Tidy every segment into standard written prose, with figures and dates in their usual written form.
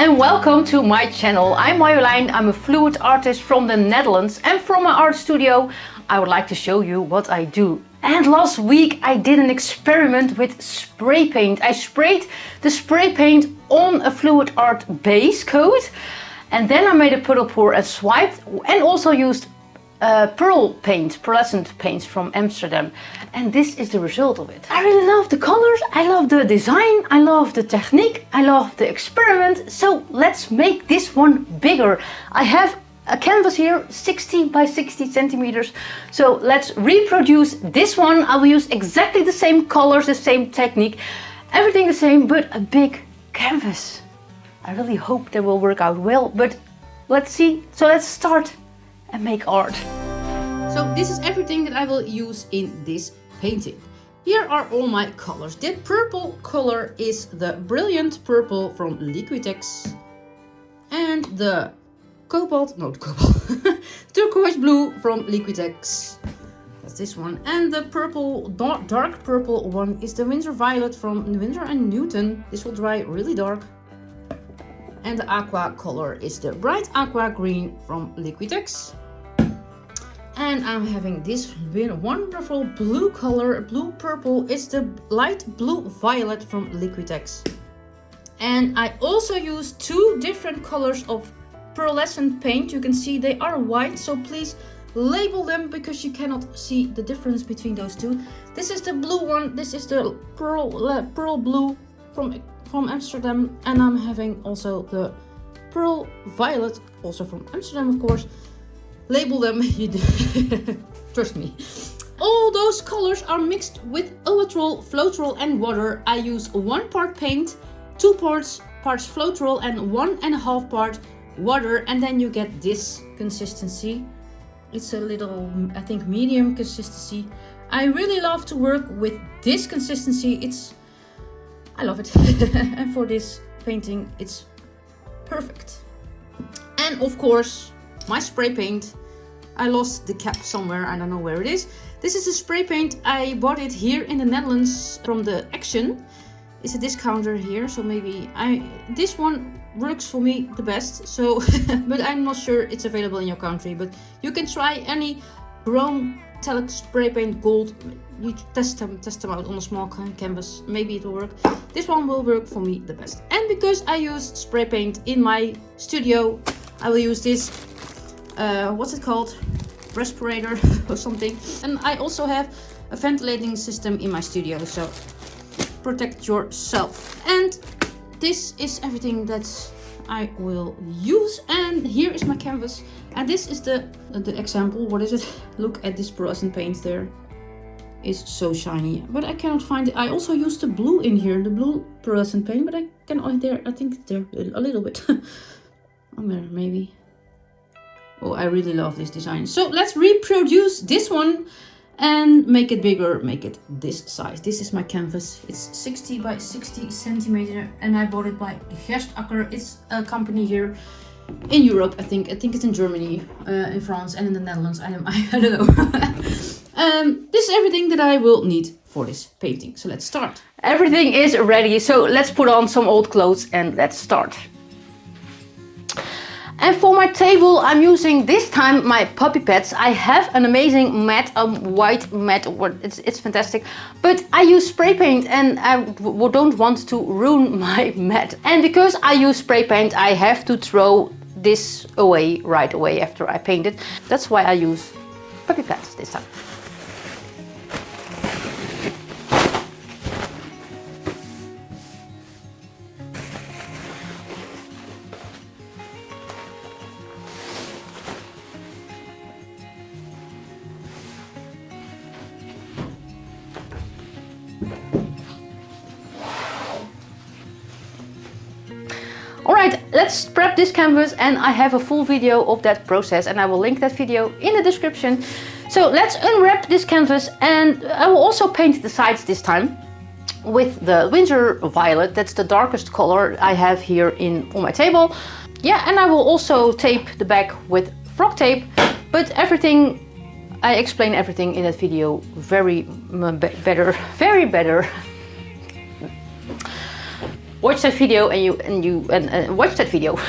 and welcome to my channel. I'm Marjolein, I'm a fluid artist from the Netherlands, and from my art studio I would like to show you what I do. And last week I did an experiment with spray paint. I sprayed the spray paint on a FluidArt base coat, and then I made a Puddlepour and swiped, and also used Pearlescent paints from Amsterdam, and this is the result of it. I really love the colors, I love the design, I love the technique, I love the experiment. So let's make this one bigger. I have a canvas here, 60 by 60 centimeters. So let's reproduce this one. I will use exactly the same colors, the same technique, everything the same, but a big canvas. I really hope that will work out well, but let's see. So let's start and make art. So this is everything that I will use in this painting. Here are all my colors. The purple color is the Brilliant Purple from Liquitex, and the turquoise blue from Liquitex. That's this one. And the purple, dark purple one is the Winsor Violet from Winsor & Newton. This will dry really dark. And the aqua color is the bright aqua green from Liquitex. And I'm having this wonderful blue color, blue purple. It's the light blue violet from Liquitex. And I also use two different colors of pearlescent paint. You can see they are white, so please label them because you cannot see the difference between those two. This is the blue one, this is the pearl blue from Amsterdam, and I'm having also the pearl violet, also from Amsterdam, of course. Label them, trust me. All those colors are mixed with Owatrol Floetrol and water. I use 1 part paint, 2 parts Floetrol, and 1.5 part water, and then you get this consistency. It's a little, I think, medium consistency. I really love to work with this consistency. I love it. And for this painting, it's perfect. And of course, my spray paint. I lost the cap somewhere, I don't know where it is. This is a spray paint. I bought it here in the Netherlands from the Action. It's a discounter here, so maybe this one works for me the best. So, but I'm not sure it's available in your country. But you can try any chrome metallic spray paint gold. You test them out on a small canvas. Maybe it will work. This one will work for me the best. And because I used spray paint in my studio, I will use this. What's it called? Respirator or something. And I also have a ventilating system in my studio, so protect yourself. And this is everything that I will use. And here is my canvas. And this is the example. What is it? Look at this pearlescent paint there. It's so shiny, but I cannot find it. I also used the blue in here, the blue pearlescent paint, but I cannot there. I think there a little bit. On there maybe. Oh, I really love this design. So let's reproduce this one and make it bigger, make it this size. This is my canvas. It's 60 by 60 centimeter, and I bought it by Gerstacker. It's a company here in Europe, I think. I think it's in Germany, in France, and in the Netherlands. I don't know. This is everything that I will need for this painting. So let's start. Everything is ready. So let's put on some old clothes and let's start. And for my table, I'm using this time my puppy pads. I have an amazing mat, white mat. It's fantastic. But I use spray paint, and I don't want to ruin my mat. And because I use spray paint, I have to throw this away right away after I paint it. That's why I use puppy pads this time. Alright, let's prep this canvas, and I have a full video of that process, and I will link that video in the description. So let's unwrap this canvas, and I will also paint the sides this time with the Winsor Violet. That's the darkest color I have here on my table. Yeah, and I will also tape the back with frog tape, but everything, I explain everything in that video very better. watch that video and watch that video.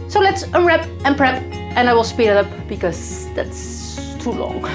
So let's unwrap and prep, and I will speed it up because that's too long.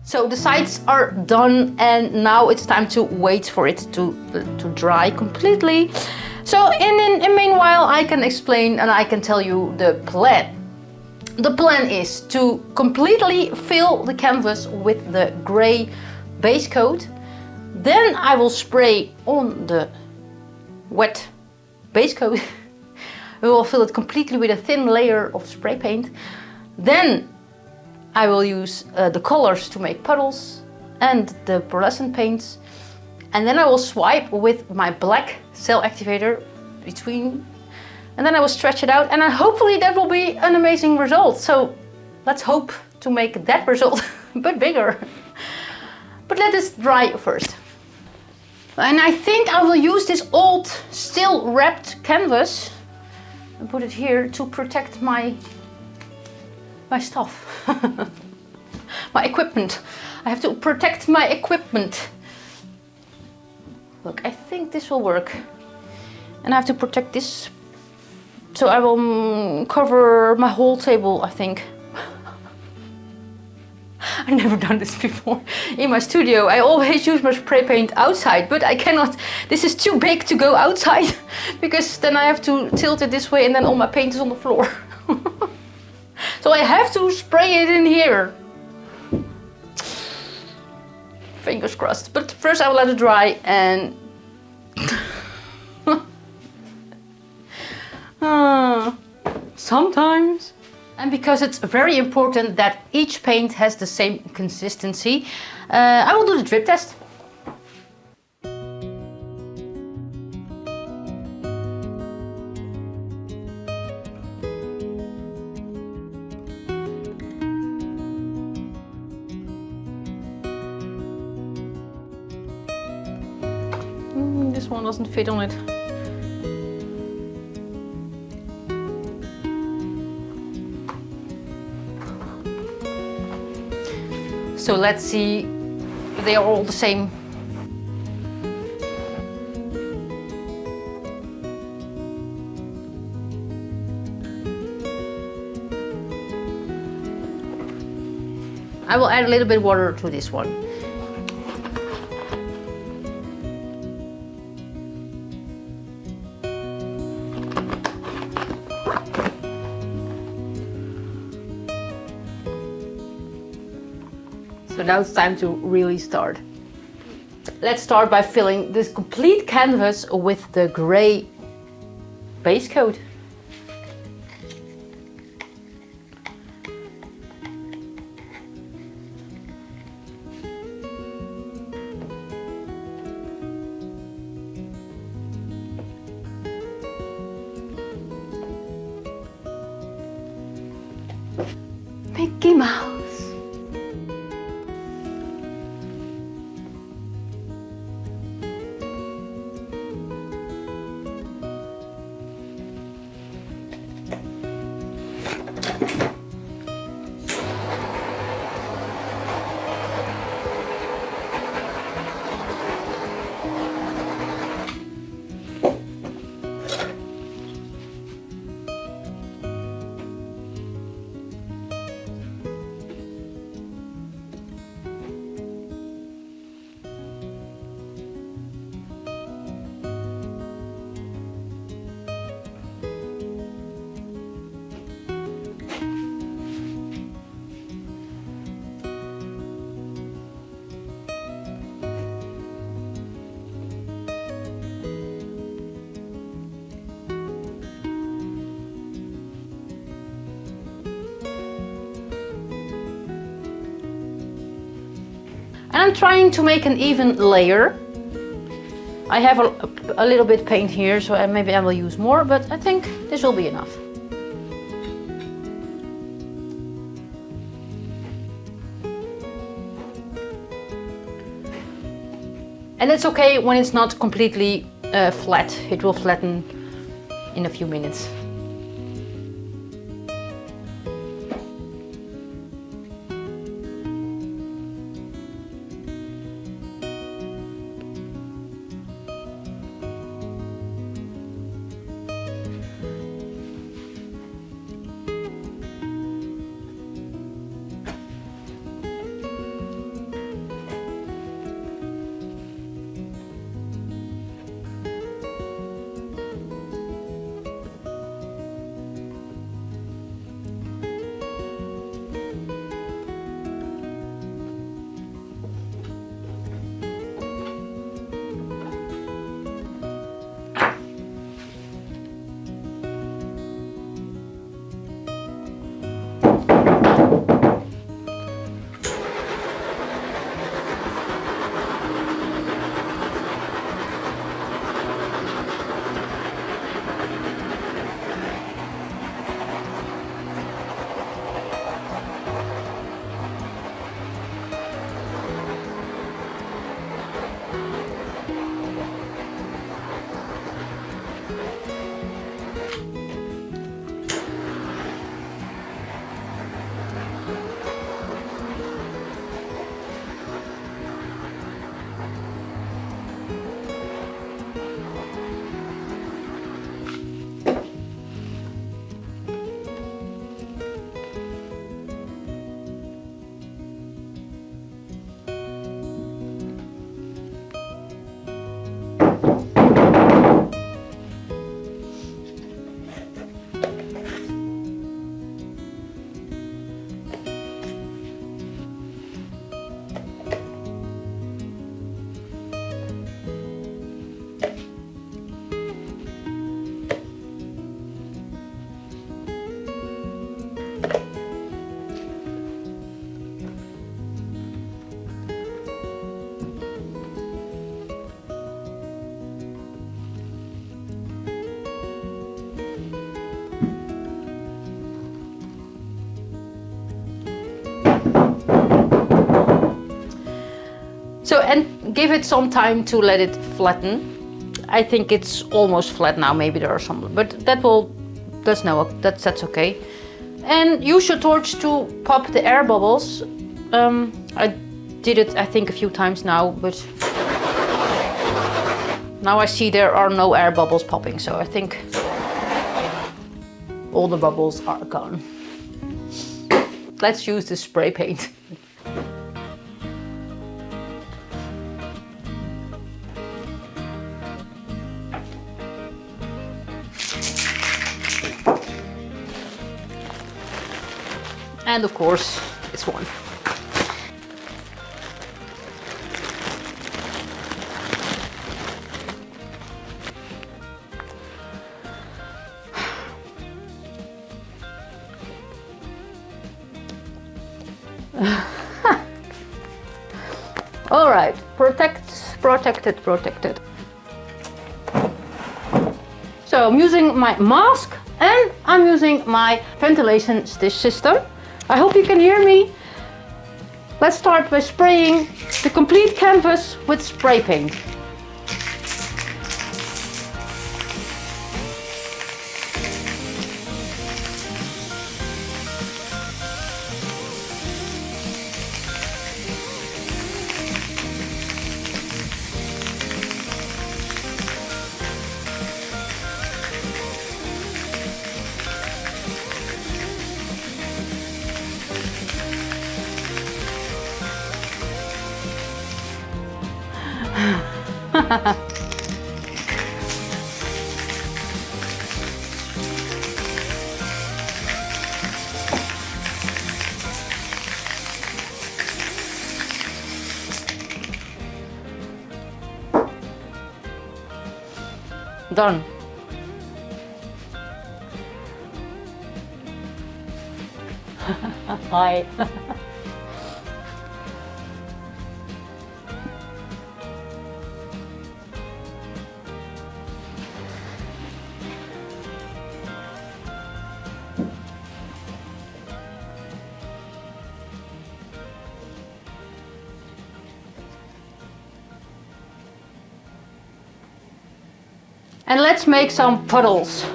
So the sides are done, and now it's time to wait for it to dry completely. So in meanwhile, I can explain and I can tell you the plan. The plan is to completely fill the canvas with the gray base coat. Then I will spray on the wet base coat. We will fill it completely with a thin layer of spray paint. Then I will use the colors to make puddles and the pearlescent paints. And then I will swipe with my black cell activator between. And then I will stretch it out, and hopefully that will be an amazing result. So let's hope to make that result, but bigger. But let this dry first. And I think I will use this old still wrapped canvas and put it here to protect my stuff. My equipment. I have to protect my equipment. Look, I think this will work. And I have to protect this. So I will cover my whole table, I think. I've never done this before in my studio. I always use my spray paint outside, but I cannot. This is too big to go outside because then I have to tilt it this way and then all my paint is on the floor. So I have to spray it in here. Fingers crossed. But first I will let it dry and... sometimes. And because it's very important that each paint has the same consistency, I will do the drip test. This one doesn't fit on it. So let's see if they are all the same. I will add a little bit of water to this one. So now it's time to really start. Let's start by filling this complete canvas with the gray base coat. Mickey Mouse. And I'm trying to make an even layer. I have a little bit paint here, so maybe I will use more, but I think this will be enough. And it's okay when it's not completely flat. It will flatten in a few minutes. So, and give it some time to let it flatten. I think it's almost flat now, maybe there are some, but that's okay. And use your torch to pop the air bubbles. I did it, I think, a few times now, but now I see there are no air bubbles popping, so I think all the bubbles are gone. Let's use the spray paint. And of course, this one. All right, protected. So I'm using my mask and I'm using my ventilation stitch system. I hope you can hear me. Let's start by spraying the complete canvas with spray paint. Done. Hi. And let's make some puddles.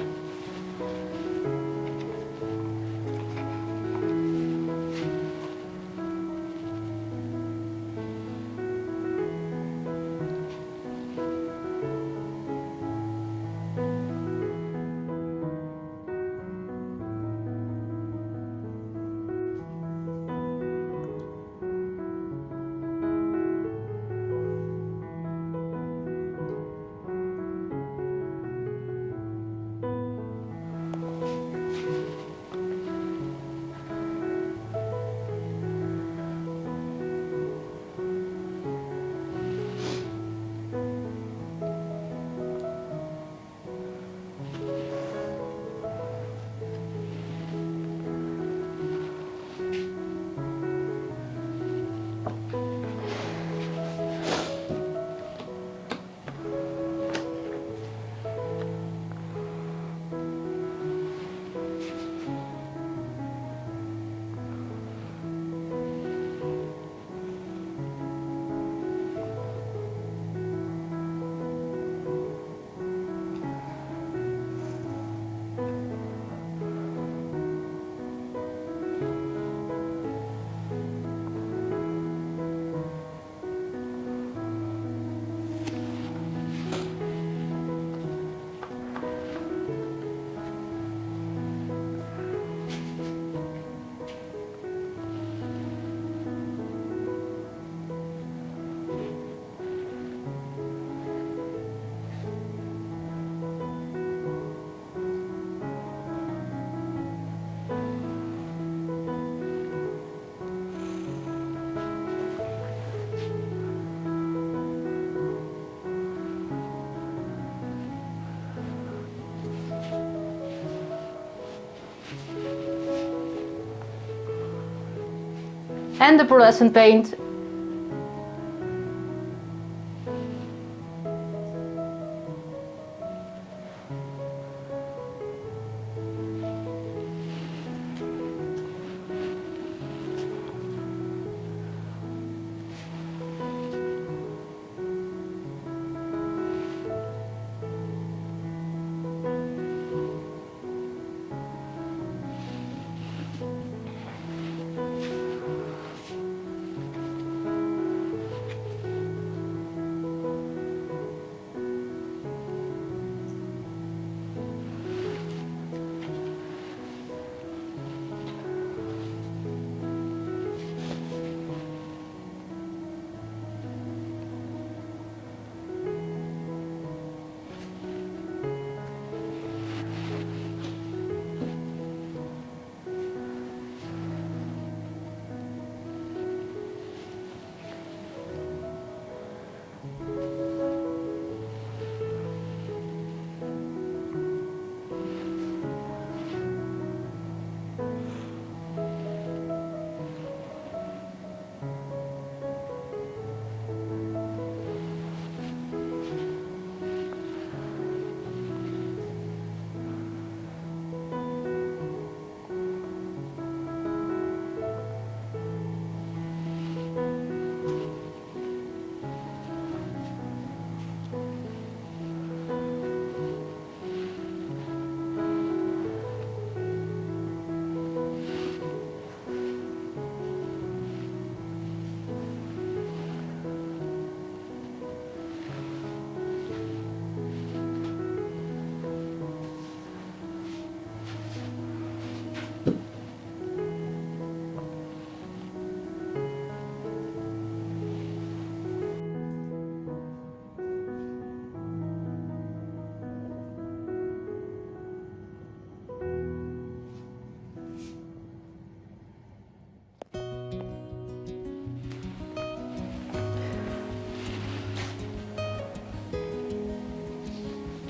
And the pearlescent paint.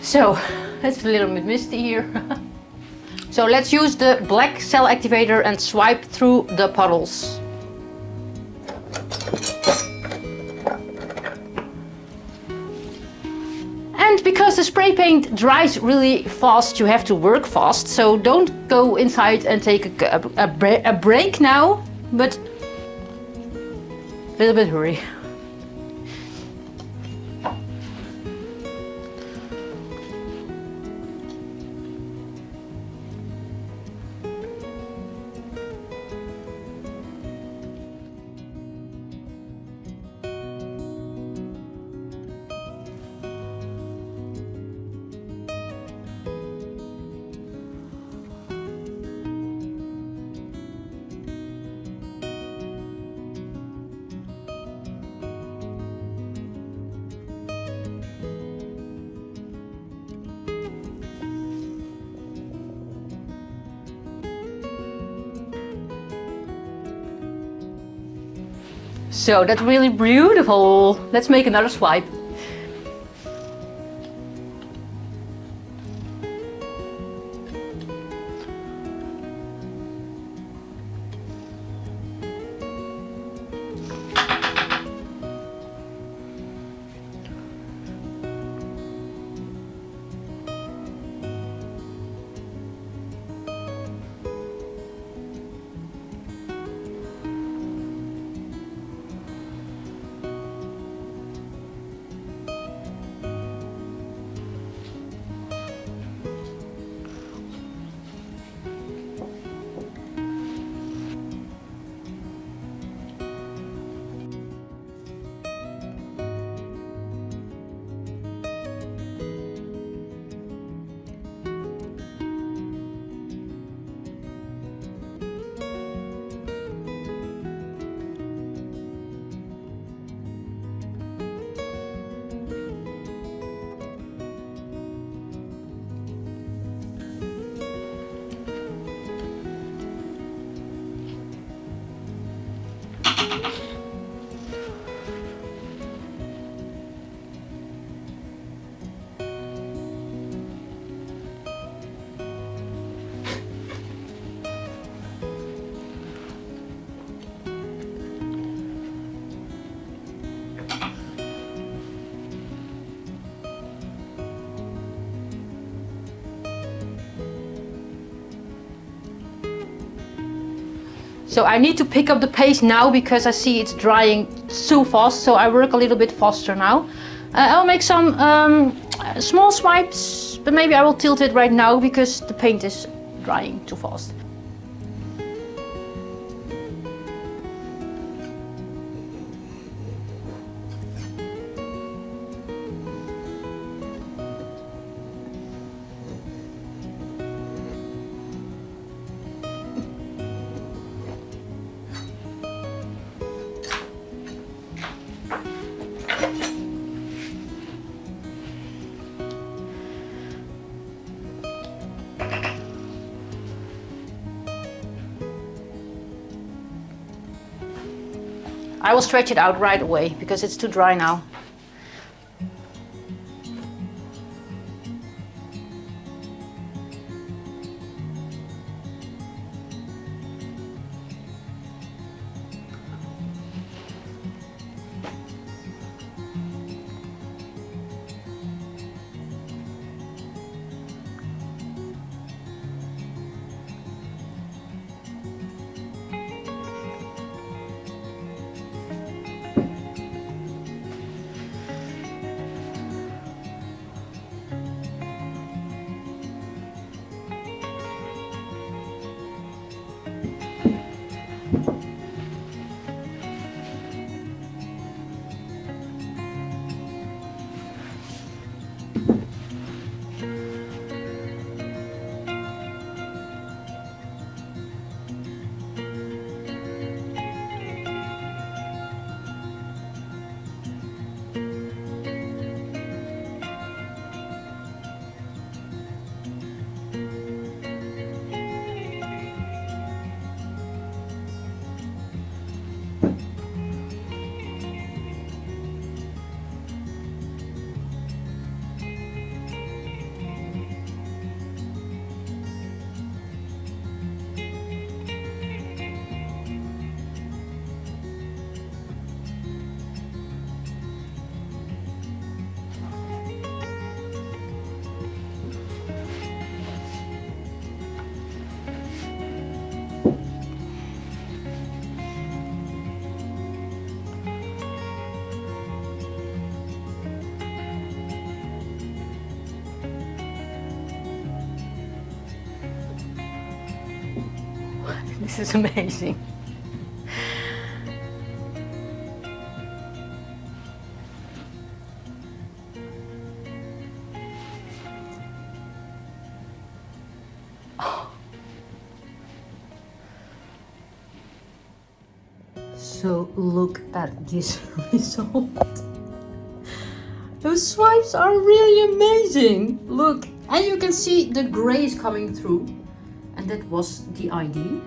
So it's a little bit misty here. So let's use the black cell activator and swipe through the puddles. And because the spray paint dries really fast, you have to work fast. So don't go inside and take a break now, but a little bit hurry. So that's really beautiful. Let's make another swipe. So I need to pick up the pace now because I see it's drying so fast, so I work a little bit faster now. I'll make some small swipes, but maybe I will tilt it right now because the paint is drying too fast. I will stretch it out right away because it's too dry now. This is amazing. So look at this result. Those swipes are really amazing. Look, and you can see the gray is coming through. And that was the idea.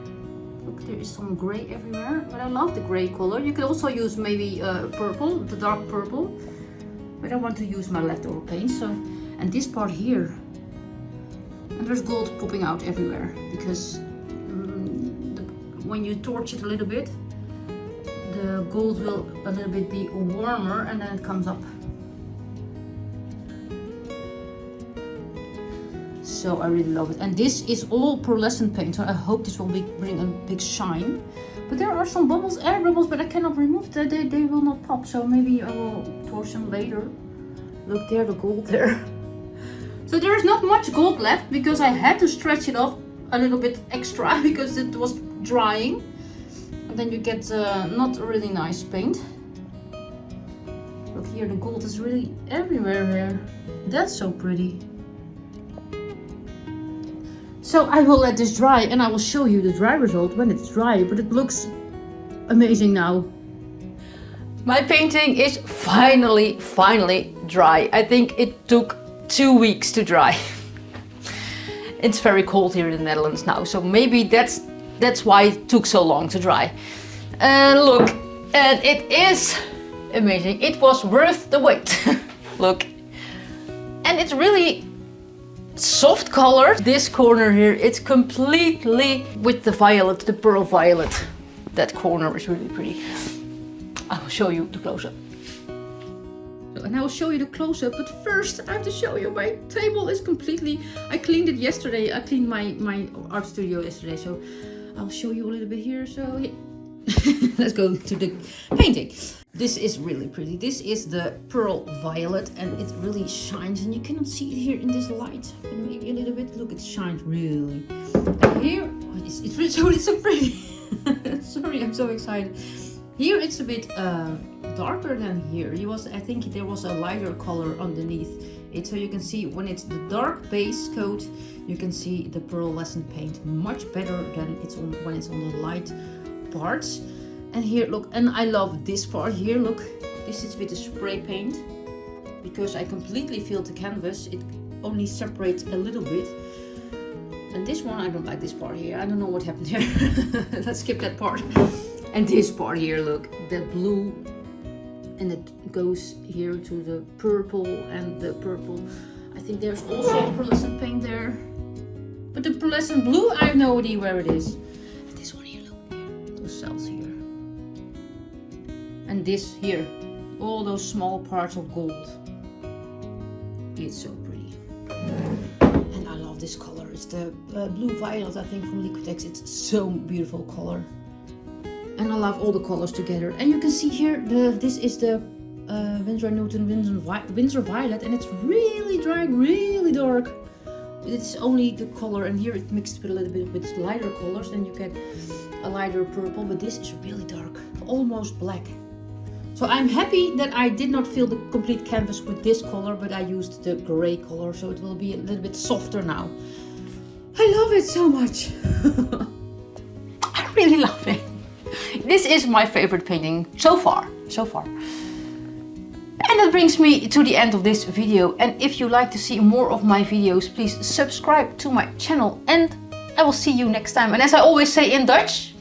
Look, there is some gray everywhere, but I love the gray color. You can also use maybe purple, the dark purple. But I want to use my leftover paint, so, and this part here. And there's gold popping out everywhere, because when you torch it a little bit, the gold will a little bit be warmer and then it comes up. So I really love it. And this is all pearlescent paint, so I hope this will bring a big shine. But there are some bubbles, air bubbles, but I cannot remove them. They will not pop, so maybe I will torch them later. Look there, the gold there. So there is not much gold left because I had to stretch it off a little bit extra because it was drying. And then you get not a really nice paint. Look here, the gold is really everywhere here. That's so pretty. So I will let this dry and I will show you the dry result when it's dry, but it looks amazing now. My painting is finally dry. I think it took 2 weeks to dry. It's very cold here in the Netherlands now, so maybe that's why it took so long to dry. Look, and it is amazing. It was worth the wait. Look, and it's really soft color. This corner here, it's completely with the violet, the pearl violet. That corner is really pretty. I will show you the close-up. And I will show you the close-up, but first I have to show you my table is completely, I cleaned it yesterday. I cleaned my art studio yesterday, so I'll show you a little bit here. So yeah. Let's go to the painting. This is really pretty. This is the pearl violet and it really shines, and you cannot see it here in this light, but maybe a little bit. Look, it shines really. And here, it's so pretty. Sorry, I'm so excited. Here it's a bit darker than here. I think there was a lighter color underneath it, so you can see when it's the dark base coat, you can see the pearlescent paint much better than when it's on the light parts. And here, look, and I love this part here. Look, this is with the spray paint because I completely filled the canvas. It only separates a little bit. And this one, I don't like this part here. I don't know what happened here. Let's skip that part. And this part here, look, that blue, and it goes here to the purple and the purple. I think there's also pearlescent paint there, but the pearlescent blue, I have no idea where it is. And this one here, look here, those cells here, and this here, all those small parts of gold. It's so pretty, and I love this color. It's the blue violet, I think, from Liquitex. It's so beautiful color. And I love all the colors together. And you can see here, this is the Winsor Winsor Violet, and it's really dry, really dark. It's only the color, and here it mixed with a little bit with lighter colors, then you get a lighter purple, but this is really dark, almost black. So I'm happy that I did not fill the complete canvas with this color, but I used the gray color, so it will be a little bit softer now. I love it so much. I really love it. This is my favorite painting so far. And that brings me to the end of this video. And if you like to see more of my videos, please subscribe to my channel. And I will see you next time. And as I always say in Dutch,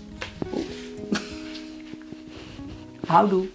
houdoe.